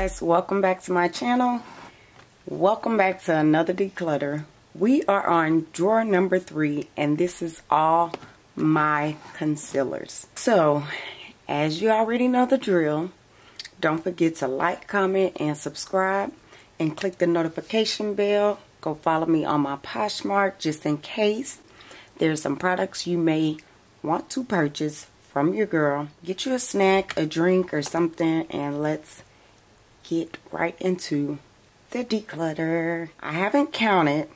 guys, welcome back to my channel. Welcome back to another declutter. We are on drawer number 3 and this is all my concealers. So as you already know the drill, don't forget to like, comment, and subscribe, and click the notification bell. Go follow me on my Poshmark just in case there's some products you may want to purchase from your girl. Get you a snack, a drink, or something, and let's get right into the declutter. I haven't counted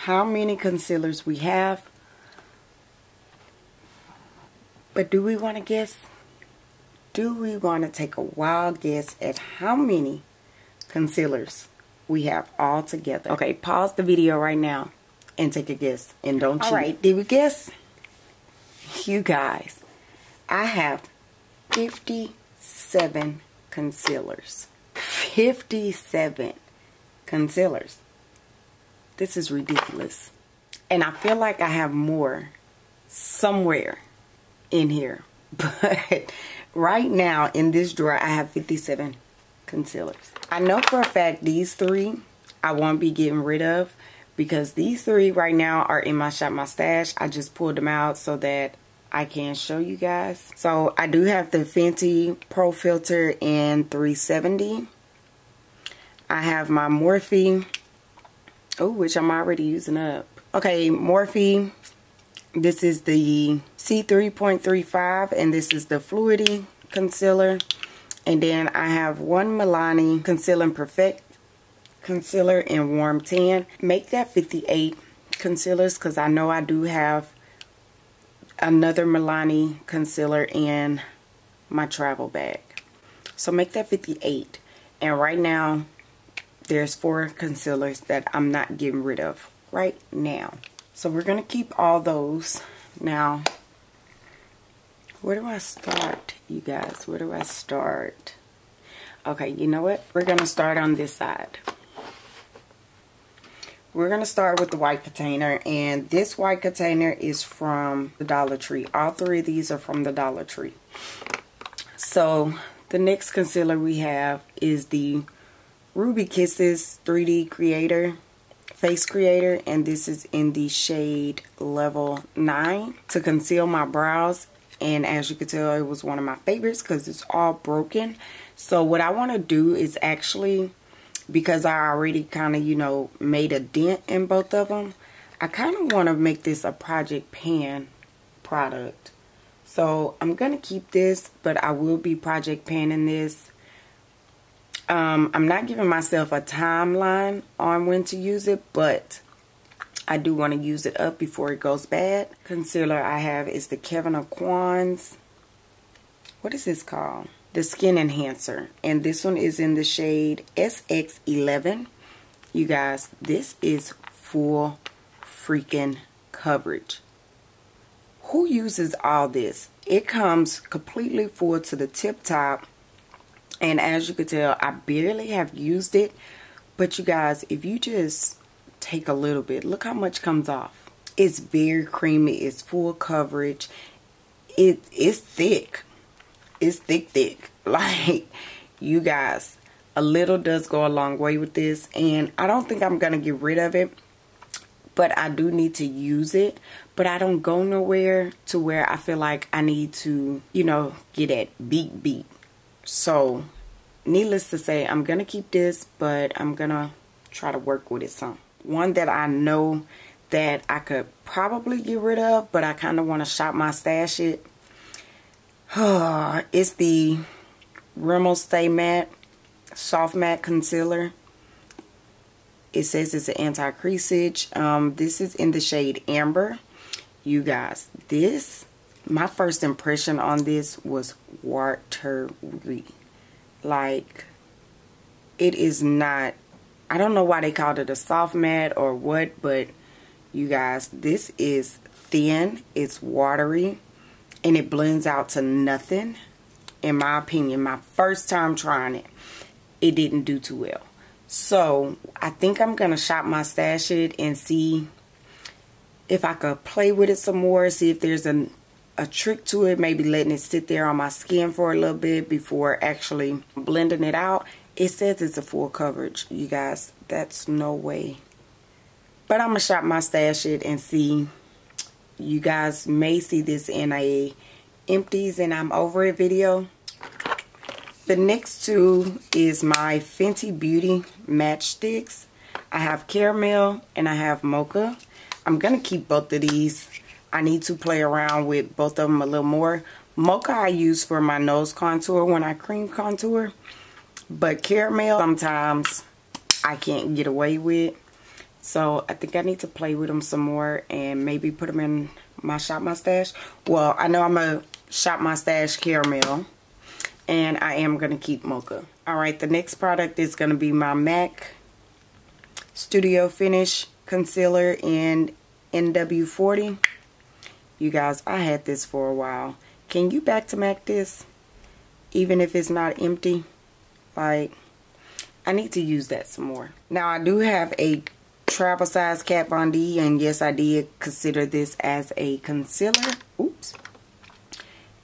how many concealers we have, but do we want to guess? Do we want to take a wild guess at how many concealers we have all together? Okay, pause the video right now and take a guess, and don't cheat. Alright, did we guess? You guys, I have 57 concealers. 57 concealers. This is ridiculous. And I feel like I have more somewhere in here. But right now in this drawer I have 57 concealers. I know for a fact these 3 I won't be getting rid of, because these 3 right now are in my shop, my stash. I just pulled them out so that I can show you guys. So I do have the Fenty Pro Filter in 370. I have my Morphe, which I'm already using up. Okay, Morphe, this is the C3.35 and this is the Fluidity concealer. And then I have one Maybelline Conceal and Perfect concealer in Warm Tan. Make that 58 concealers, because I know I do have another Maybelline concealer in my travel bag. So make that 58. And right now there's 4 concealers that I'm not getting rid of right now. So we're gonna keep all those. Now, where do I start, you guys? Where do I start? Okay, you know what? We're gonna start on this side. We're going to start with the white container, and this white container is from the Dollar Tree. All 3 of these are from the Dollar Tree. So the next concealer we have is the Ruby Kisses 3D Creator, Face Creator, and this is in the shade Level 9 to conceal my brows. And as you can tell, it was one of my favorites because it's all broken. So what I want to do is actually, because I already kind of, you know, made a dent in both of them, I kind of want to make this a project pan product. So I'm going to keep this, but I will be project panning this. I'm not giving myself a timeline on when to use it, but I do want to use it up before it goes bad. Concealer I have is the Kevyn Aucoin's, what is this called? The Skin Enhancer, and this one is in the shade SX11. You guys, this is full freaking coverage. Who uses all this? It comes completely full to the tip top, and as you can tell, I barely have used it. But you guys, if you just take a little bit, look how much comes off. It's very creamy. It's full coverage. It's thick. It's thick. Like, you guys, a little does go a long way with this, and I don't think I'm gonna get rid of it, but I do need to use it. But I don't go nowhere to where I feel like I need to, you know, get at beat. So needless to say, I'm gonna keep this, but I'm gonna try to work with it some. One that I know that I could probably get rid of, but I kind of want to shop my stash it. It's the Rimmel Stay Matte Soft Matte Concealer. It says it's an anti-creasage. This is in the shade Amber. You guys, this, my first impression on this was watery. Like, it is not, I don't know why they called it a soft matte or what, but you guys, this is thin, it's watery, and it blends out to nothing. In my opinion, my first time trying it, it didn't do too well. So I think I'm gonna shop my stash it and see if I could play with it some more, see if there's a trick to it, maybe letting it sit there on my skin for a little bit before actually blending it out. It says it's a full coverage, you guys. That's no way. But I'm going to shop my stash it and see. You guys may see this in a empties and I'm over it video. The next two is my Fenty Beauty matchsticks. I have caramel and I have mocha. I'm going to keep both of these. I need to play around with both of them a little more. Mocha I use for my nose contour when I cream contour. But caramel sometimes I can't get away with. So I think I need to play with them some more and maybe put them in my Shop My Stash. Well, I know I'm going to Shop My Stash caramel. And I am going to keep mocha. Alright, the next product is going to be my MAC Studio Finish Concealer in NW40. You guys, I had this for a while. Can you back to MAC this? Even if it's not empty? Like, I need to use that some more. Now, I do have a travel size Kat Von D. And yes, I did consider this as a concealer. Oops.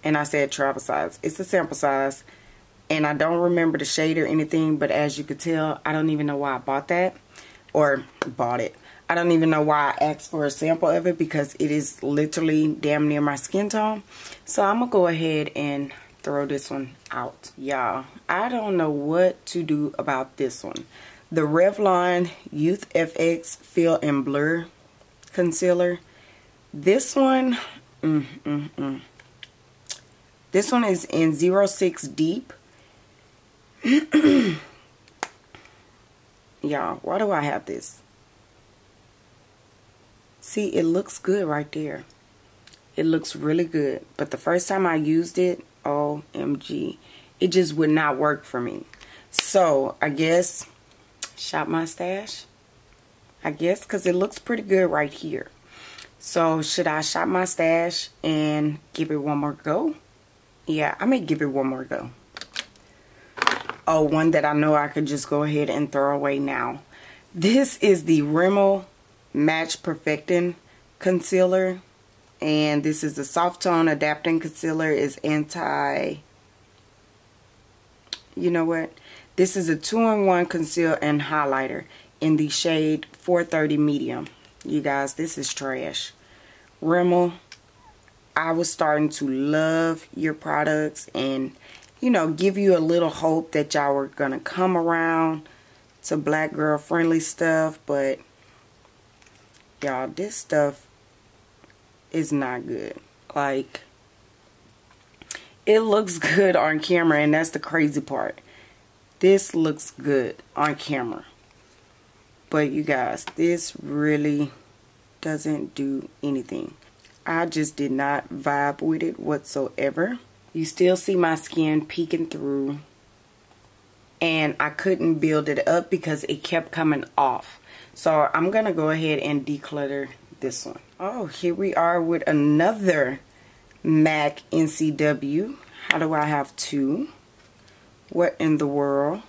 And I said travel size. It's a sample size. And I don't remember the shade or anything. But as you could tell, I don't even know why I bought that. Or bought it. I don't even know why I asked for a sample of it. Because it is literally damn near my skin tone. So I'm going to go ahead and throw this one out. Y'all, I don't know what to do about this one. The Revlon Youth FX Fill and Blur Concealer. This one... This one is in 06 Deep. Y'all, why do I have this? See, it looks good right there. It looks really good. But the first time I used it, OMG, it just would not work for me. So, I guess, Shop My Stash. I guess, because it looks pretty good right here. So, should I Shop My Stash and give it one more go? Yeah, I may give it one more go. Oh, one that I know I could just go ahead and throw away now. This is the Rimmel Match Perfecting Concealer. And this is the Soft Tone Adapting Concealer. Is anti... You know what? This is a 2-in-1 conceal and highlighter in the shade 430 Medium. You guys, this is trash. Rimmel, I was starting to love your products and, you know, give you a little hope that y'all were going to come around to black girl friendly stuff. But, y'all, this stuff is not good. Like, it looks good on camera, and that's the crazy part. This looks good on camera. But, you guys, this really doesn't do anything. I just did not vibe with it whatsoever. You still see my skin peeking through. And I couldn't build it up because it kept coming off. So I'm going to go ahead and declutter this one. Oh, here we are with another MAC NCW. How do I have two? What in the world?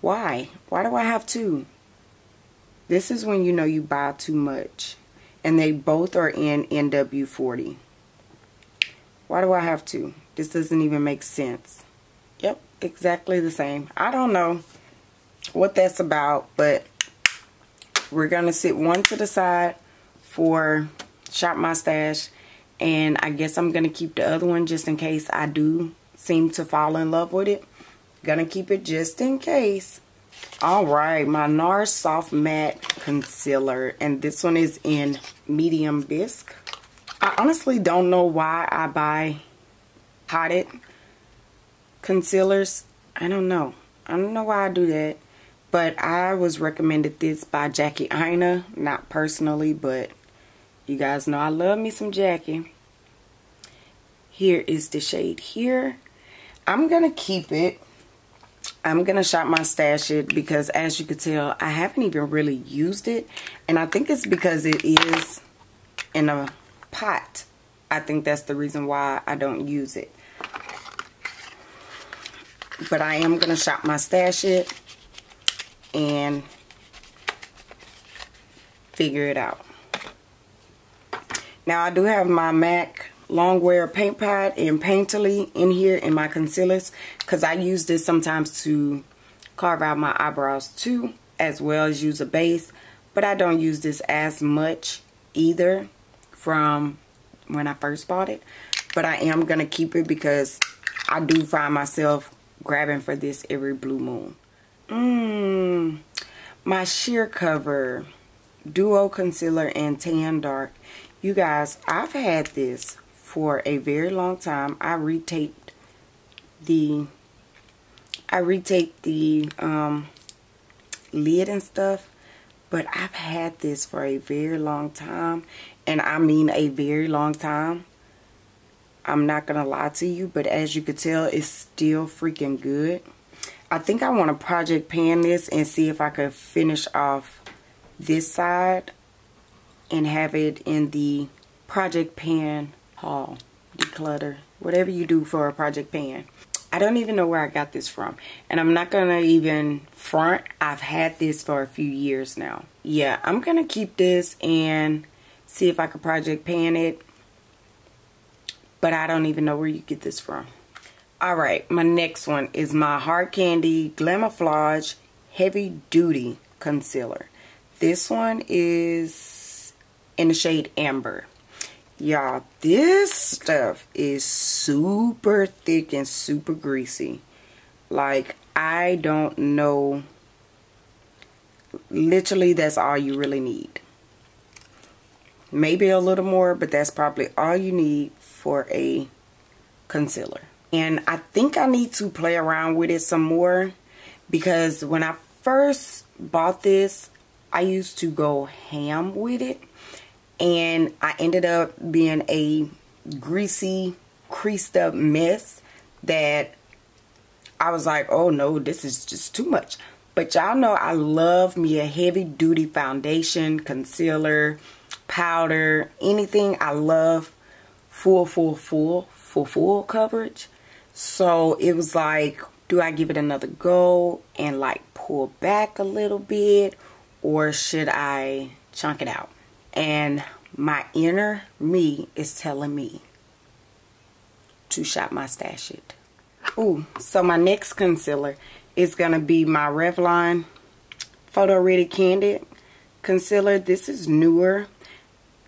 Why? Why do I have two? This is when you know you buy too much. And they both are in NW40. Why do I have two? This doesn't even make sense. Yep, exactly the same. I don't know what that's about, but we're going to sit one to the side for Shop My Stash. And I guess I'm going to keep the other one just in case I do seem to fall in love with it. Gonna keep it just in case. Alright, my NARS Soft Matte Concealer. And this one is in Medium Bisque. I honestly don't know why I buy potted concealers. I don't know. I don't know why I do that. But I was recommended this by Jackie Aina. Not personally, but you guys know I love me some Jackie. Here is the shade here. I'm going to keep it. I'm going to Shop My Stash it because as you can tell, I haven't even really used it. And I think it's because it is in a pot. I think that's the reason why I don't use it. But I am going to Shop My Stash it and figure it out. Now I do have my MAC Longwear Paint Pot and Painterly in here in my concealers, because I use this sometimes to carve out my eyebrows too, as well as use a base. But I don't use this as much either from when I first bought it. But I am going to keep it because I do find myself grabbing for this every blue moon. My Sheer Cover Duo Concealer and Tan Dark. You guys, I've had this for a very long time. I retaped the lid and stuff, but I've had this for a very long time, and I mean a very long time. I'm not gonna lie to you, but as you could tell, it's still freaking good. I think I want to project pan this and see if I could finish off this side and have it in the project pan haul, declutter, whatever you do for a project pan. I don't even know where I got this from, and I'm not gonna even front. I've had this for a few years now. Yeah, I'm gonna keep this and see if I could project pan it, but I don't even know where you get this from. Alright, my next one is my Hard Candy Glamouflage Heavy Duty Concealer. This one is in the shade Amber. Y'all, this stuff is super thick and super greasy. Like, I don't know. Literally, that's all you really need. Maybe a little more, but that's probably all you need for a concealer. And I think I need to play around with it some more, because when I first bought this, I used to go ham with it, and I ended up being a greasy, creased up mess that I was like, oh no, this is just too much. But y'all know I love me a heavy duty foundation, concealer, powder, anything. I love full coverage. So it was like, do I give it another go and like pull back a little bit, or should I chunk it out? And my inner me is telling me to shop my stash it. Ooh, so my next concealer is gonna be my Revlon Photo Ready Candid Concealer. This is newer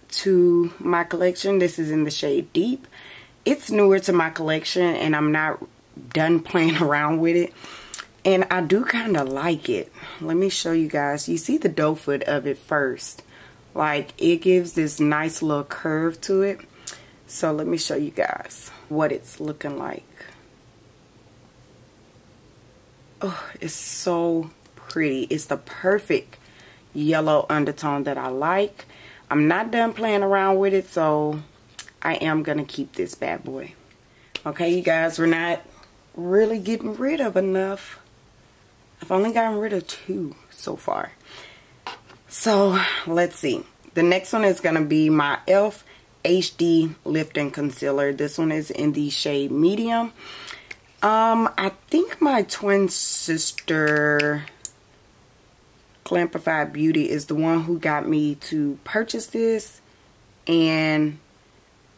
to my collection. This is in the shade Deep. It's newer to my collection, and I'm not done playing around with it. And I do kind of like it. Let me show you guys. You see the doe foot of it first. Like, it gives this nice little curve to it. So let me show you guys what it's looking like. Oh, it's so pretty. It's the perfect yellow undertone that I like. I'm not done playing around with it, so I am going to keep this bad boy. Okay, you guys, we're not really getting rid of enough. I've only gotten rid of 2 so far. So, let's see. The next one is going to be my e.l.f. HD Lifting Concealer. This one is in the shade Medium. I think my twin sister, Clampified Beauty, is the one who got me to purchase this. And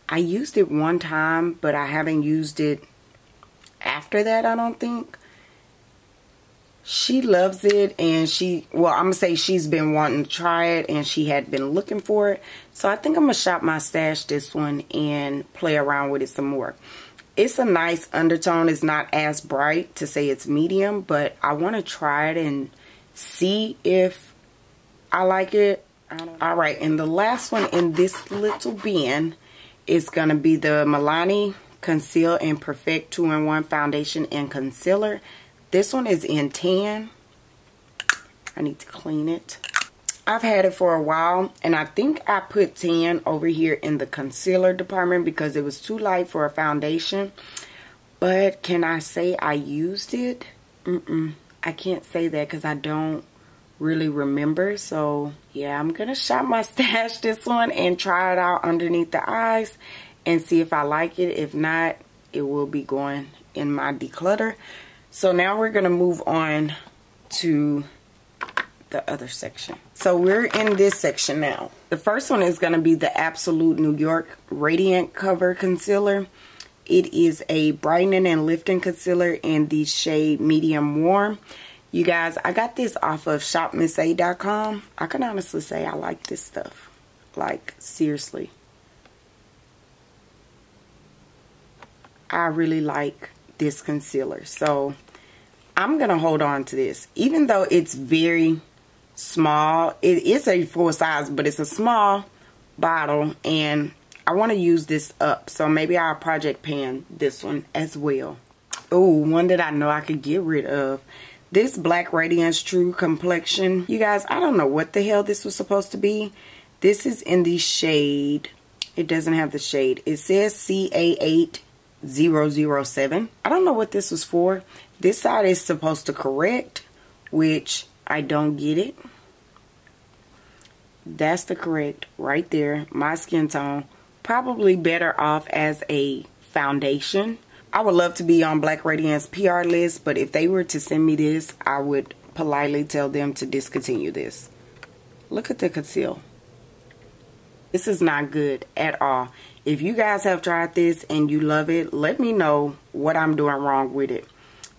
I used it one time, but I haven't used it after that, I don't think. She loves it, and well, I'm going to say she's been wanting to try it, and she had been looking for it. So I think I'm going to shop my stash this one and play around with it some more. It's a nice undertone. It's not as bright to say it's medium, but I want to try it and see if I like it. Alright, and the last one in this little bin is going to be the Milani Conceal and Perfect 2-in-1 Foundation and Concealer. This one is in tan. I need to clean it. I've had it for a while, and I think I put tan over here in the concealer department because it was too light for a foundation. But can I say I used it? I can't say that because I don't really remember. So yeah, I'm gonna shop my stash this one and try it out underneath the eyes and see if I like it. If not, it will be going in my declutter. So now we're gonna move on to the other section. So we're in this section now. The first one is going to be the Absolute New York Radiant Cover Concealer. It is a brightening and lifting concealer in the shade Medium Warm. You guys, I got this off of shopmissa.com. I can honestly say I like this stuff. Like, seriously. I really like this concealer. So, I'm going to hold on to this. Even though it's very small. It is a full size, but it's a small bottle. And I want to use this up. So, maybe I'll project pan this one as well. Oh, one that I know I could get rid of. This Black Radiance True Complexion. You guys, I don't know what the hell this was supposed to be. This is in the shade. It doesn't have the shade. It says CA8007. I don't know what this was for. This side is supposed to correct, which I don't get it. That's the correct right there. My skin tone. Probably better off as a foundation. I would love to be on Black Radiance PR list, but if they were to send me this, I would politely tell them to discontinue this. Look at the conceal. This is not good at all. If you guys have tried this and you love it, let me know what I'm doing wrong with it.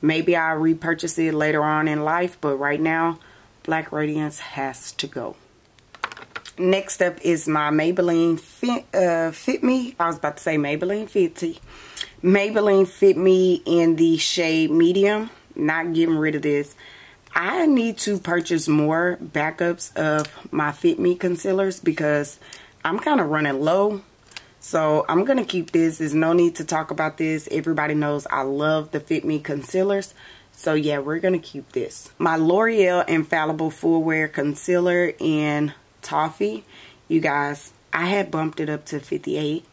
Maybe I'll repurchase it later on in life, but right now, Black Radiance has to go. Next up is my Maybelline Fit Me. I was about to say Maybelline Fenty. Maybelline Fit Me in the shade Medium. Not getting rid of this. I need to purchase more backups of my Fit Me concealers because I'm kind of running low. So I'm going to keep this. There's no need to talk about this. Everybody knows I love the Fit Me concealers. So yeah, we're going to keep this. My L'Oreal Infallible Full Wear Concealer in Toffee. You guys, I had bumped it up to 58.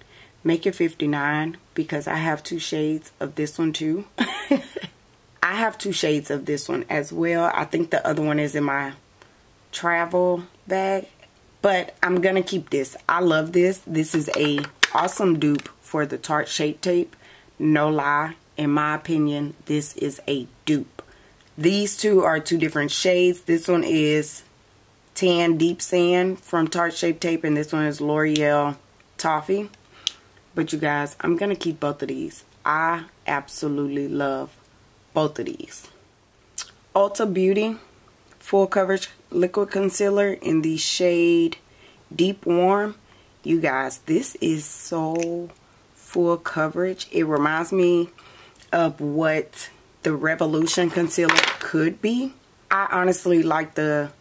Make it 59 because I have two shades of this one too. I have two shades of this one as well. I think the other one is in my travel bag. But I'm going to keep this. I love this. This is a awesome dupe for the Tarte Shape Tape. No lie. In my opinion, this is a dupe. These two are two different shades. This one is Tan Deep Sand from Tarte Shape Tape. And this one is L'Oreal Toffee. But you guys, I'm going to keep both of these. I absolutely love both of these. Ulta Beauty Full Coverage Liquid Concealer in the shade Deep Warm. You guys, this is so full coverage. It reminds me of what the Revolution concealer could be. I honestly like the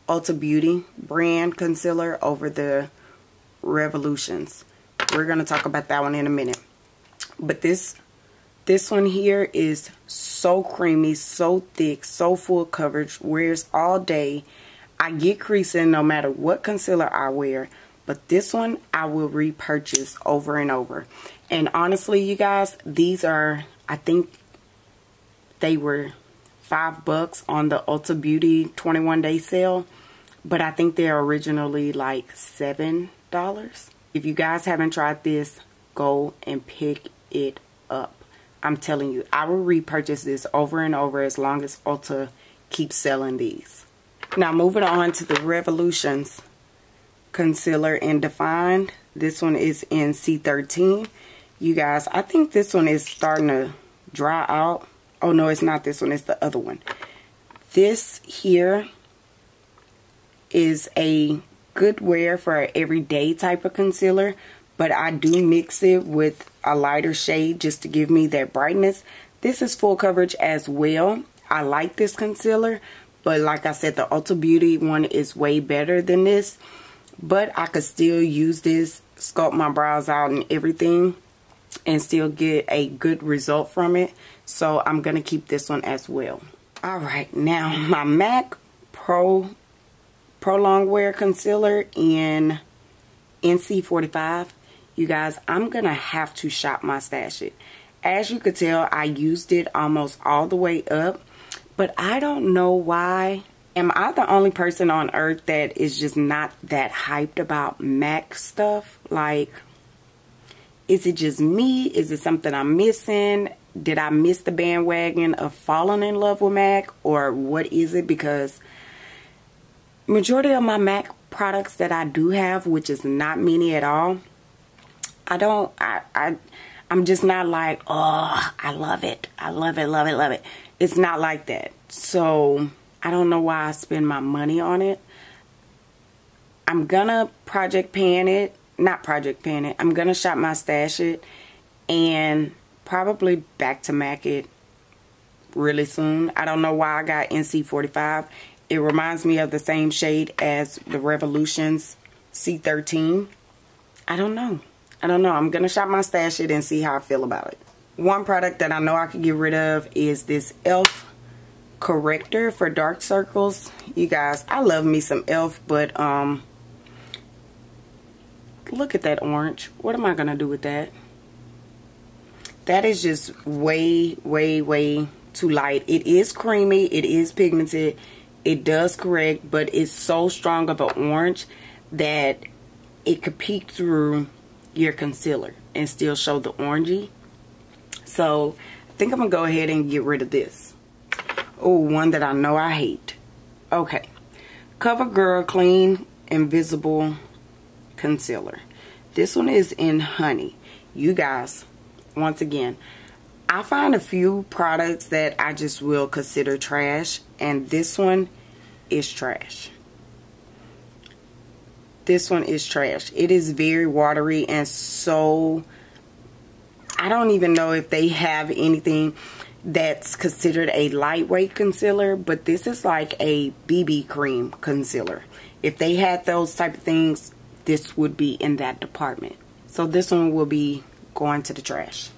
Ulta Beauty brand concealer over the Revolutions. We're going to talk about that one in a minute. But this one here is so creamy, so thick, so full coverage. Wears all day. I get creasing no matter what concealer I wear. But this one I will repurchase over and over. And honestly, you guys, these are, I think they were $5 on the Ulta Beauty 21-day sale. But I think they're originally like $7. If you guys haven't tried this, go and pick it up. I'm telling you, I will repurchase this over and over as long as Ulta keeps selling these. Now moving on to the Revolutions concealer in Defined. This one is in C13. You guys, I think this one is starting to dry out. Oh no, it's not this one, it's the other one. This here is a good wear for an everyday type of concealer, but I do mix it with a lighter shade just to give me that brightness. This is full coverage as well. I like this concealer, but like I said, the Ulta Beauty one is way better than this, but I could still use this, sculpt my brows out and everything, and still get a good result from it. So I'm gonna keep this one as well. All right, now my MAC Prolong Wear Concealer in NC45. You guys, I'm going to have to shop my stash it. As you could tell, I used it almost all the way up. But I don't know why. Am I the only person on earth that is just not that hyped about MAC stuff? Like, is it just me? Is it something I'm missing? Did I miss the bandwagon of falling in love with MAC? Or what is it? Because majority of my MAC products that I do have, which is not many at all, I'm just not like, oh, I love it. I love it, love it, love it. It's not like that. So I don't know why I spend my money on it. I'm gonna project pan it. Not project pan it. I'm gonna shop my stash it. And probably back to MAC it really soon. I don't know why I got NC45. It reminds me of the same shade as the Revolutions C13. I don't know. I'm going to shop my stash it and see how I feel about it. One product that I know I could get rid of is this e.l.f. corrector for dark circles. You guys, I love me some e.l.f. but look at that orange. What am I going to do with that? That is just way, way, way too light. It is creamy. It is pigmented. It does correct, but it's so strong of an orange that it could peek through your concealer and still show the orangey. So I think I'm gonna go ahead and get rid of this. Oh, one that I know I hate. Okay, CoverGirl Clean Invisible Concealer. This one is in Honey. You guys, once again, I find a few products that I just will consider trash, and this one is trash. This one is trash. It is very watery, and so I don't even know if they have anything that's considered a lightweight concealer, but this is like a BB cream concealer. If they had those type of things, this would be in that department. So this one will be going to the trash.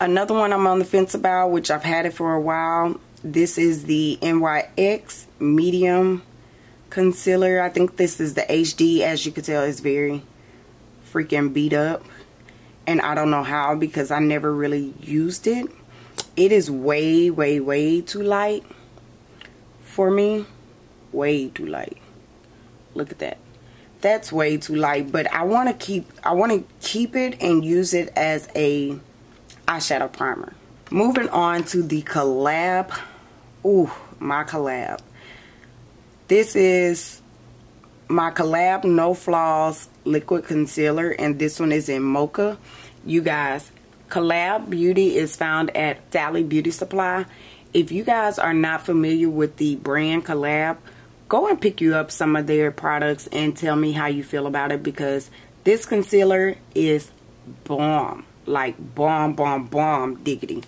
Another one I'm on the fence about, which I've had it for a while, this is the NYX Medium Concealer. I think this is the HD. As you can tell, it's very freaking beat up. And I don't know how, because I never really used it. It is way, way, way too light for me. Way too light. Look at that. That's way too light. But I want to keep it and use it as a eyeshadow primer. Moving on to the collab. Ooh, my collab. This is my collab No Flaws liquid concealer, and this one is in Mocha. You guys, Collab Beauty is found at Sally Beauty Supply. If you guys are not familiar with the brand Collab, go and pick you up some of their products and tell me how you feel about it, because this concealer is bomb. Like bomb, bomb, bomb diggity.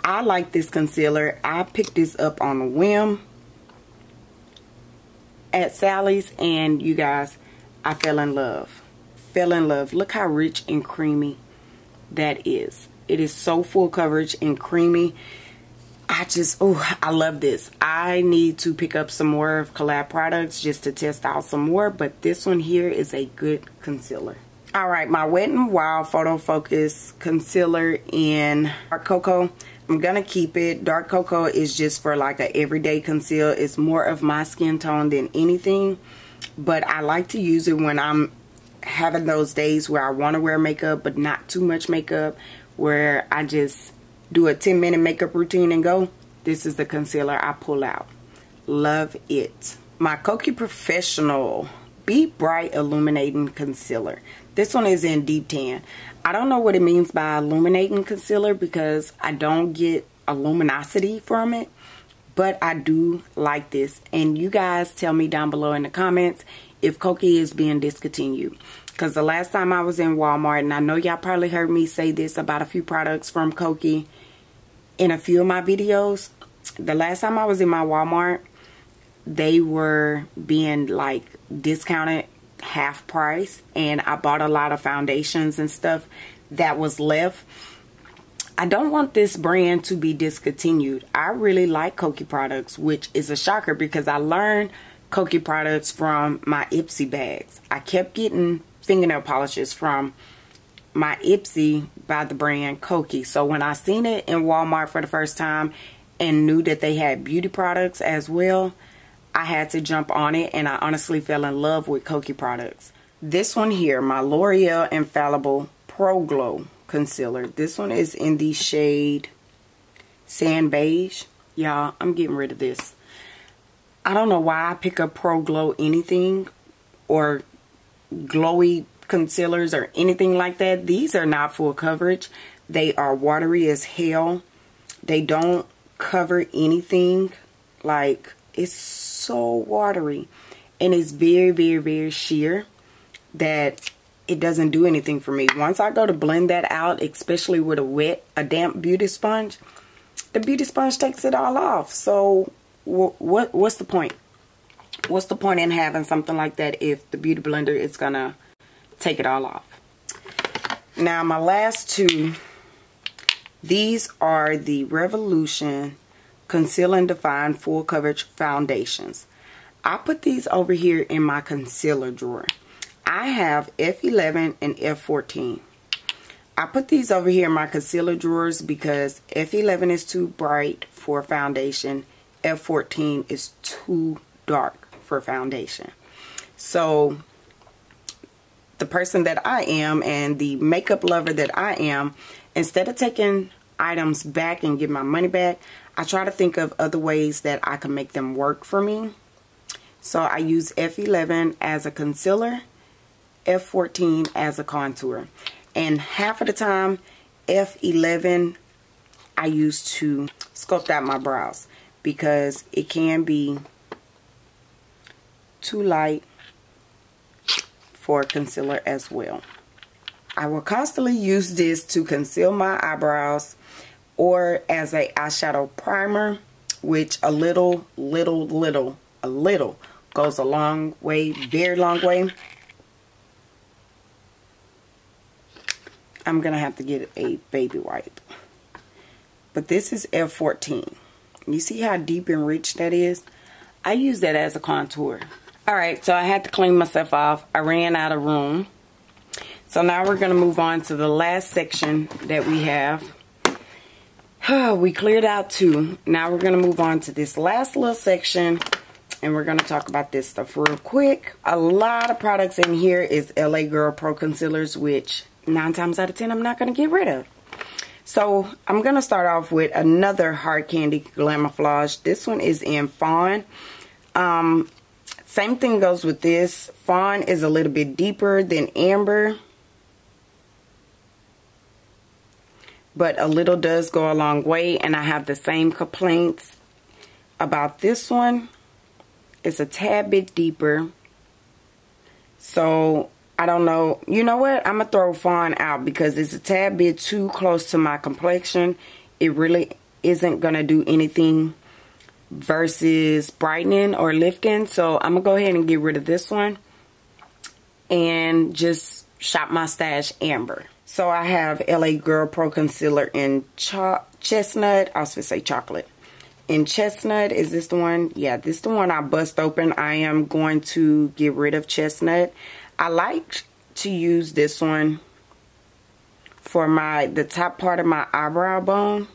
I like this concealer. I picked this up on a whim at Sally's, and you guys, I fell in love. Look how rich and creamy that is. It is so full coverage and creamy. I love this. I need to pick up some more of Collab products just to test out some more, but this one here is a good concealer. Alright, my Wet n Wild Photo Focus concealer in Dark Cocoa. I'm gonna keep it. Dark Cocoa is just for like a everyday conceal. It's more of my skin tone than anything, but I like to use it when I'm having those days where I want to wear makeup but not too much makeup, where I just do a 10-minute makeup routine and go. This is the concealer I pull out. Love it. My Kokie Professional Be Bright Illuminating Concealer. This one is in Deep Tan. I don't know what it means by illuminating concealer, because I don't get a luminosity from it, but I do like this. And you guys tell me down below in the comments if Kokie is being discontinued, because the last time I was in Walmart, and I know y'all probably heard me say this about a few products from Kokie in a few of my videos. The last time I was in my Walmart, they were being like discounted half price, and I bought a lot of foundations and stuff that was left. I don't want this brand to be discontinued. I really like Kokie products, which is a shocker because I learned Kokie products from my Ipsy bags. I kept getting fingernail polishes from my Ipsy by the brand Kokie. So when I seen it in Walmart for the first time and knew that they had beauty products as well, I had to jump on it, and I honestly fell in love with Kokie products. This one here, my L'Oreal Infallible Pro Glow Concealer. This one is in the shade Sand Beige. Y'all, I'm getting rid of this. I don't know why I pick up Pro Glow anything or glowy concealers or anything like that. These are not full coverage. They are watery as hell. They don't cover anything. Like, it's so watery. And it's very, very, very sheer that it doesn't do anything for me. Once I go to blend that out, especially with a damp beauty sponge, the beauty sponge takes it all off. So what's the point? What's the point in having something like that if the beauty blender is gonna take it all off? Now my last two, these are the Revolution Conceal and Define Full Coverage Foundations. I put these over here in my concealer drawer. I have F11 and F14. I put these over here in my concealer drawers because F11 is too bright for foundation. F14 is too dark for foundation. So the person that I am and the makeup lover that I am, instead of taking items back and give my money back, I try to think of other ways that I can make them work for me. So I use F11 as a concealer, F14 as a contour. And half of the time, F11 I use to sculpt out my brows because it can be too light for concealer as well. I will constantly use this to conceal my eyebrows or as a eyeshadow primer, which a little goes a long way, very long way. I'm gonna have to get a baby wipe. But this is F14. You see how deep and rich that is? I use that as a contour. Alright, so I had to clean myself off. I ran out of room. So now we're gonna move on to the last section that we have. We cleared out two. Now we're gonna move on to this last little section. And we're going to talk about this stuff real quick. A lot of products in here is LA Girl Pro Concealers, which 9 times out of 10 I'm not going to get rid of. So I'm going to start off with another Hard Candy Glamouflage. This one is in Fawn. Same thing goes with this. Fawn is a little bit deeper than Amber. But a little does go a long way. And I have the same complaints about this one. It's a tad bit deeper. So, I don't know. You know what? I'm going to throw Fawn out because it's a tad bit too close to my complexion. It really isn't going to do anything versus brightening or lifting. So, I'm going to go ahead and get rid of this one. And just shop my stash Amber. So, I have LA Girl Pro Concealer in Chestnut. I was going to say chocolate. In Chestnut, is this the one? Yeah, this is the one I bust open. I am going to get rid of Chestnut. I like to use this one for the top part of my eyebrow bone.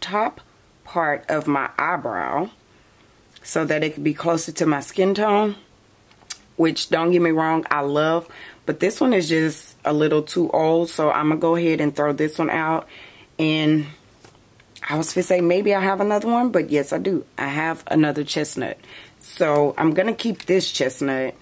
Top part of my eyebrow. So that it can be closer to my skin tone. Which, don't get me wrong, I love. But this one is just a little too old. So I'm going to go ahead and throw this one out. And I was going to say maybe I have another one, but yes I do. I have another Chestnut. So I'm going to keep this Chestnut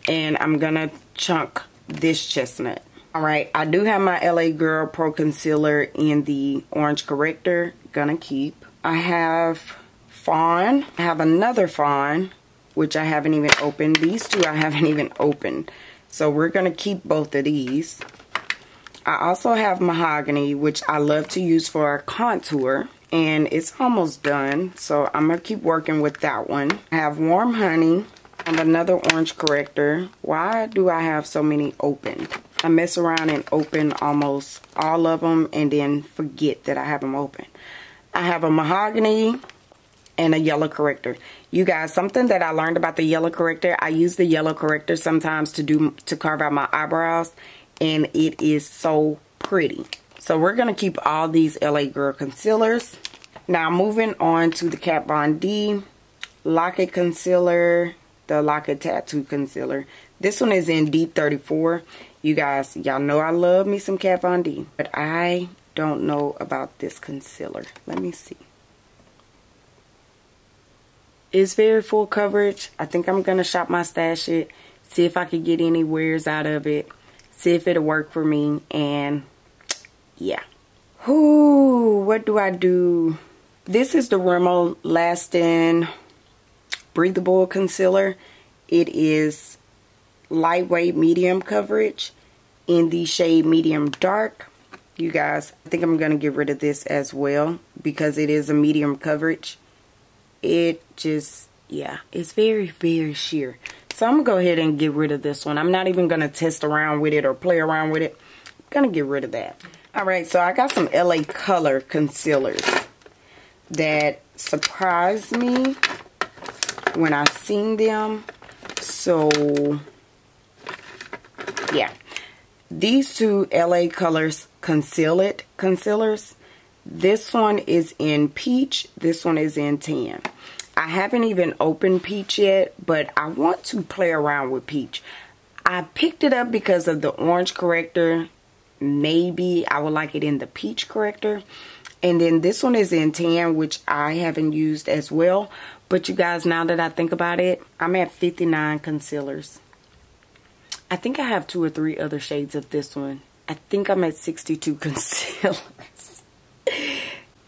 and I'm going to chunk this Chestnut. Alright, I do have my LA Girl Pro Concealer in the Orange Corrector. Gonna keep. I have Fawn. I have another Fawn, which I haven't even opened. These two I haven't even opened. So we're going to keep both of these. I also have Mahogany, which I love to use for a contour. And it's almost done. So I'm going to keep working with that one. I have Warm Honey. I have another Orange Corrector. Why do I have so many open? I mess around and open almost all of them and then forget that I have them open. I have a Mahogany and a Yellow Corrector. You guys, something that I learned about the Yellow Corrector, I use the Yellow Corrector sometimes to carve out my eyebrows. And it is so pretty. So we're going to keep all these LA Girl concealers. Now moving on to the Kat Von D Lock-It Concealer. The Lock-It Tattoo Concealer. This one is in D34. You guys, y'all know I love me some Kat Von D. But I don't know about this concealer. Let me see. It's very full coverage. I think I'm going to shop my stash it. See if I could get any wears out of it. See if it'll work for me. And yeah. Whoo, what do I do? This is the Rimmel Lasting Breathable Concealer. It is lightweight medium coverage in the shade medium dark. You guys, I think I'm going to get rid of this as well because it is a medium coverage. It just, yeah, it's very, very sheer. So I'm going to go ahead and get rid of this one. I'm not even going to test around with it or play around with it. I'm going to get rid of that. Alright, so I got some LA Color concealers that surprised me when I seen them. So, yeah. These two LA Colors concealers. This one is in peach. This one is in tan. I haven't even opened peach yet, but I want to play around with peach. I picked it up because of the orange corrector. Maybe I would like it in the peach corrector. And then this one is in tan, which I haven't used as well. But you guys, now that I think about it, I'm at 59 concealers. I think I have 2 or 3 other shades of this one. I think I'm at 62 concealers.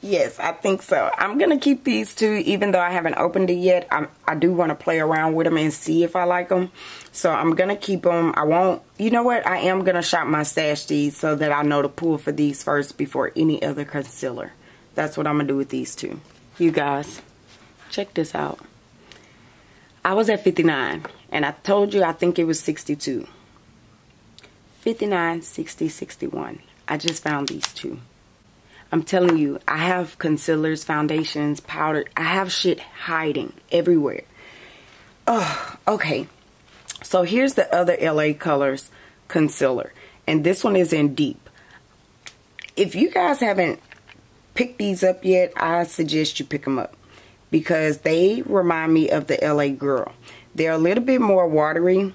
Yes, I think so. I'm going to keep these two, even though I haven't opened it yet. I do want to play around with them and see if I like them. So I'm going to keep them. I won't, you know what? I am going to shop my stash these so that I know to pull for these first before any other concealer. That's what I'm going to do with these two. You guys, check this out. I was at 59 and I told you I think it was 62. 59, 60, 61. I just found these two. I'm telling you, I have concealers, foundations, powder. I have shit hiding everywhere. Oh, okay. So here's the other LA Colors concealer. And this one is in deep. If you guys haven't picked these up yet, I suggest you pick them up. Because they remind me of the LA Girl. They're a little bit more watery.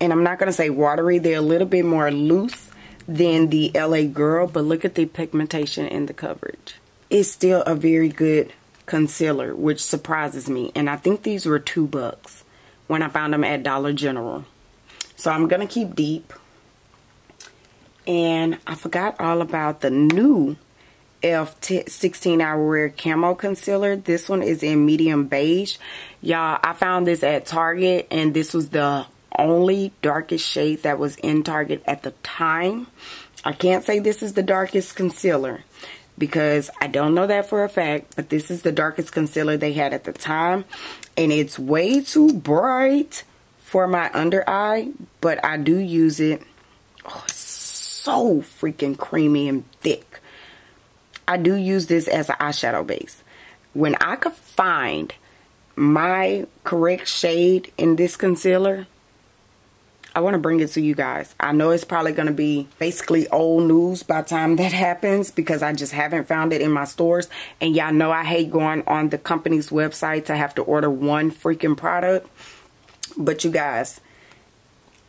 And I'm not going to say watery. They're a little bit more loose than the LA Girl, but look at the pigmentation and the coverage. It's still a very good concealer, which surprises me. And I think these were $2 when I found them at Dollar General. So I'm going to keep deep. And I forgot all about the new e.l.f. 16 Hour Wear Camo Concealer. This one is in medium beige. Y'all, I found this at Target, and this was the only darkest shade that was in Target at the time. I can't say this is the darkest concealer because I don't know that for a fact, but this is the darkest concealer they had at the time, and it's way too bright for my under eye, but I do use it. Oh, it's so freaking creamy and thick. I do use this as an eyeshadow base. When I could find my correct shade in this concealer, I want to bring it to you guys. I know it's probably going to be basically old news by the time that happens because I just haven't found it in my stores. And y'all know I hate going on the company's website to have to order one freaking product. But you guys,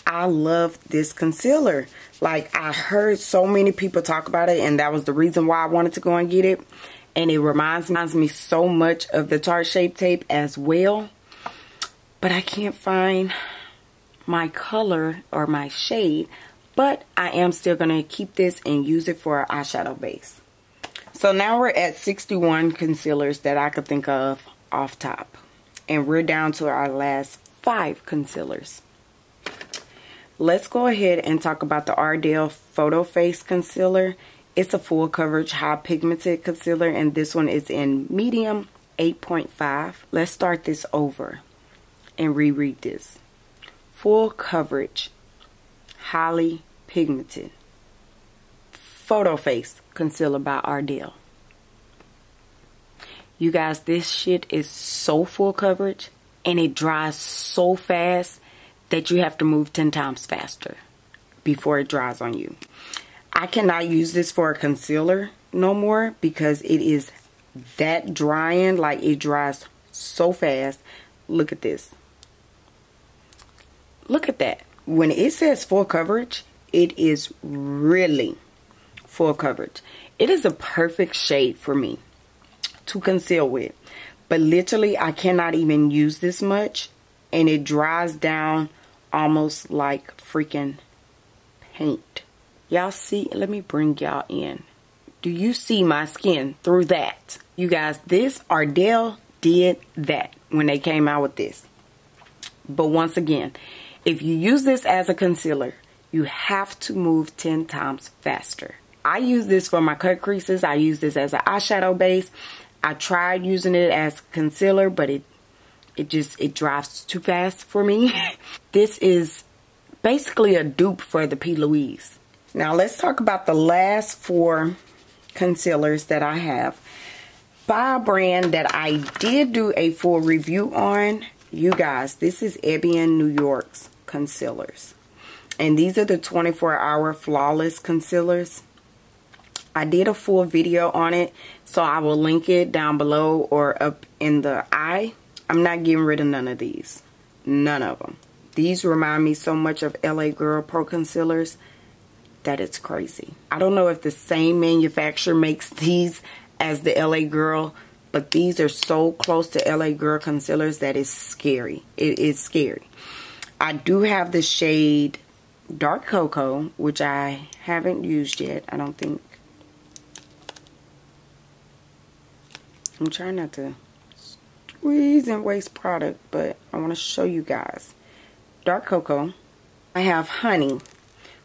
I love this concealer. Like, I heard so many people talk about it, and that was the reason why I wanted to go and get it. And it reminds me so much of the Tarte Shape Tape as well. But I can't find my color or my shade, but I am still going to keep this and use it for an eyeshadow base. So now we're at 61 concealers that I could think of off top, and we're down to our last 5 concealers. Let's go ahead and talk about the Ardell Photo Face Concealer. It's a full coverage high pigmented concealer, and this one is in medium 8.5. Let's start this over and reread this. Full coverage, highly pigmented, photo face concealer by Ardell. You guys, this shit is so full coverage and it dries so fast that you have to move 10 times faster before it dries on you. I cannot use this for a concealer no more because it is that drying. Like, it dries so fast. Look at this. Look at that. When it says full coverage, it is really full coverage. It is a perfect shade for me to conceal with. but literally I cannot even use this much, and it dries down almost like freaking paint. Y'all see? Let me bring y'all in. Do you see my skin through that? You guys, this Ardell did that when they came out with this. But once again, if you use this as a concealer, you have to move 10 times faster. I use this for my cut creases. I use this as an eyeshadow base. I tried using it as concealer, but it dries too fast for me. This is basically a dupe for the P. Louise. Now let's talk about the last 4 concealers that I have. By a brand that I did do a full review on. You guys, this is Evian New York's concealers. And these are the 24-hour flawless concealers. I did a full video on it, so I will link it down below or up in the eye. I'm not getting rid of none of these. None of them. These remind me so much of LA Girl Pro Concealers that it's crazy. I don't know if the same manufacturer makes these as the LA Girl, but these are so close to LA Girl concealers that it's scary. It is scary. I do have the shade Dark Cocoa, which I haven't used yet, I don't think. I'm trying not to squeeze and waste product, but I want to show you guys. Dark Cocoa. I have Honey,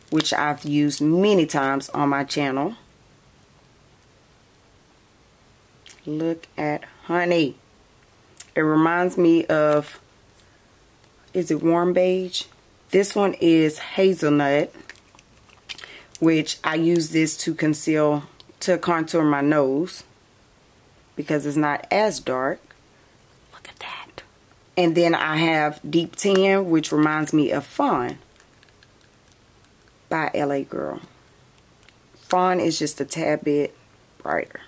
which I've used many times on my channel. Look at Honey. It reminds me of, is it Warm Beige? This one is Hazelnut, which I use this to contour my nose because it's not as dark. Look at that. And then I have Deep Tan, which reminds me of Fawn by LA Girl. Fawn is just a tad bit brighter.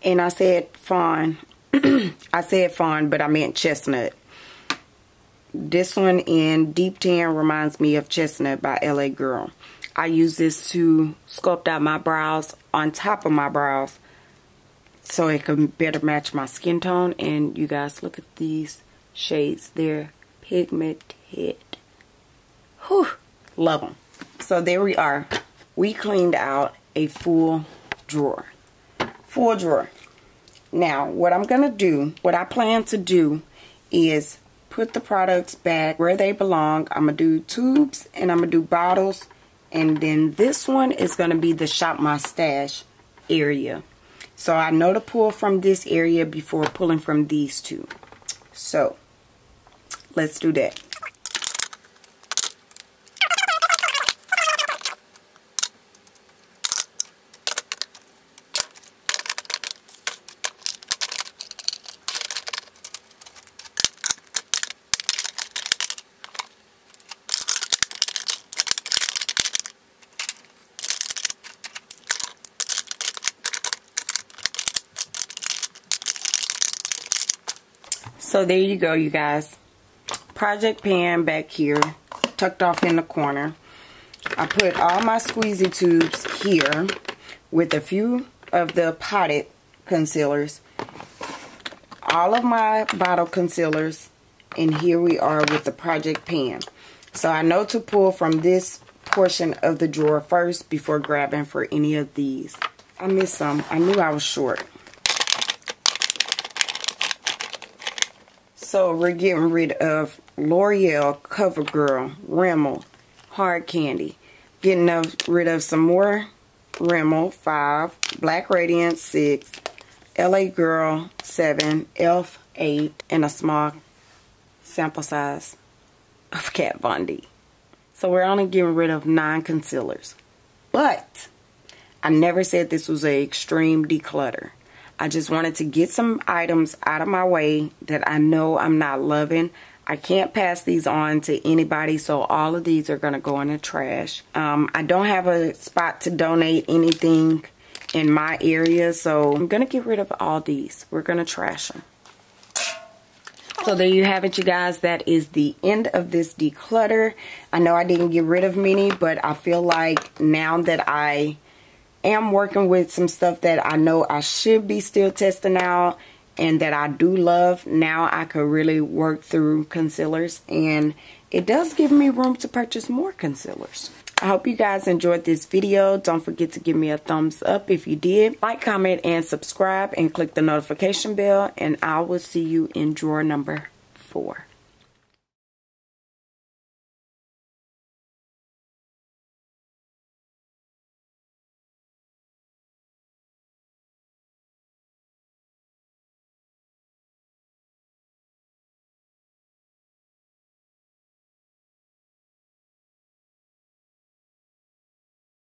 And I said Fawn. I said Fawn, but I meant Chestnut. This one in Deep Tan reminds me of Chestnut by LA Girl. I use this to sculpt out my brows on top of my brows so it can better match my skin tone. And you guys, look at these shades. They're pigmented. Whew, love them. So there we are. We cleaned out a full drawer. Full drawer. Now, what I'm going to do, what I plan to do is put the products back where they belong. I'm going to do tubes and I'm going to do bottles. And then this one is going to be the Shop My Stash area. So I know to pull from this area before pulling from these two. So let's do that. So there you go, you guys. Project pan back here, tucked off in the corner. I put all my squeezy tubes here with a few of the potted concealers. All of my bottle concealers, and here we are with the project pan. So I know to pull from this portion of the drawer first before grabbing for any of these. I missed some. I knew I was short. So we're getting rid of L'Oreal, CoverGirl, Rimmel, Hard Candy. Getting rid of some more Rimmel, 5, Black Radiance, 6, LA Girl, 7, e.l.f., 8, and a small sample size of Kat Von D. So we're only getting rid of 9 concealers. But I never said this was an extreme declutter. I just wanted to get some items out of my way that I know I'm not loving. I can't pass these on to anybody, so all of these are going to go in the trash. I don't have a spot to donate anything in my area, so I'm going to get rid of all these. We're going to trash them. So there you have it, you guys. That is the end of this declutter. I know I didn't get rid of many, but I feel like now that I am working with some stuff that I know I should be still testing out, and that I do love, now I could really work through concealers, and it does give me room to purchase more concealers. I hope you guys enjoyed this video. Don't forget to give me a thumbs up if you did. Like, comment, and subscribe, and click the notification bell, and I will see you in drawer number 4.